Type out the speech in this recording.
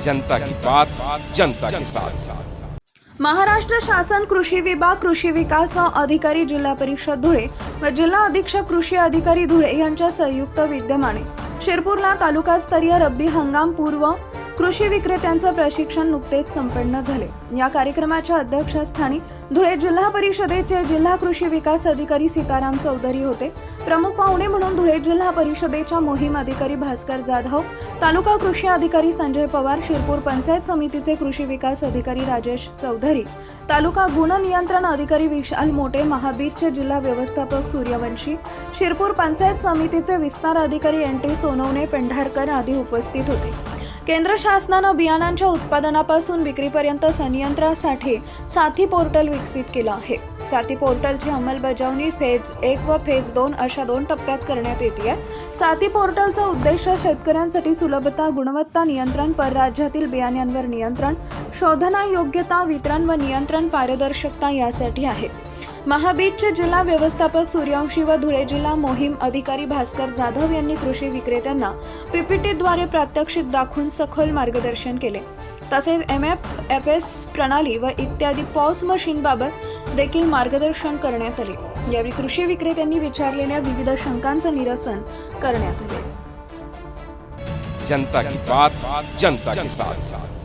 जनता की बात जनता के साथ। महाराष्ट्र शासन कृषी विभाग कृषी विकास अधिकारी जिल्हा परिषद धुळे व जिल्हा अधीक्षक कृषी अधिकारी धुळे यांच्या संयुक्त विद्यमाने शिरपूरला तालुकास्तरीय रब्बी हंगाम पूर्व कृषी विक्रेत्यांचे प्रशिक्षण नुकतेच संपन्न झाले। या कार्यक्रमाच्या अध्यक्षस्थानी धुळे जिल्हा परिषदेचे जिल्हा कृषी विकास अधिकारी सीताराम चौधरी होते। प्रमुख पाहुणे म्हणून धुळे जिल्हा परिषदेच्या मोहीम अधिकारी भास्कर जाधव, तालुका कृषी अधिकारी संजय पवार, शिरपूर पंचायत समितीचे कृषी विकास अधिकारी राजेश चौधरी, तालुका गुण नियंत्रण अधिकारी विशाल मोटे, महाबीजचे जिल्हा व्यवस्थापक सूर्यवंशी, शिरपूर पंचायत समितीचे विस्तार अधिकारी एन.टी. सोनवणे पेंढारकर आदी उपस्थित होते। केंद्र शासनाने बियाणांच्या उत्पादनापासून विक्रीपर्यंत संनियंत्रणासाठी साथी पोर्टल विकसित केला आहे। साथी पोर्टलची अंमलबजावणी फेज 1 व फेज 2 अशा 2 टप्प्यात करण्यात येते आहे। साथी पोर्टलचा उद्देश शेतकऱ्यांसाठी सुलभता, गुणवत्ता नियंत्रण, परराज्यातील बियाण्यांवर नियंत्रण, शोधना योग्यता, वितरण व नियंत्रण पारदर्शकता यासाठी आहे। महाबीजचे जिल्हा व्यवस्थापक सूर्यवंशी व धुळे जिल्हा मोहीम अधिकारी भास्कर जाधव यांनी कृषी विक्रेत्यांना पीपीटीद्वारे प्रात्यक्षिक दाखवून सखोल मार्गदर्शन केले। तसेच MFS प्रणाली व इत्यादी पॉस मशीन बाबत देखील मार्गदर्शन करण्यात आले। यावेळी कृषी विक्रेत्यांनी विचारलेल्या विविध शंकांचे निरसन करण्यात आले। जनता की बात जनता के साथ।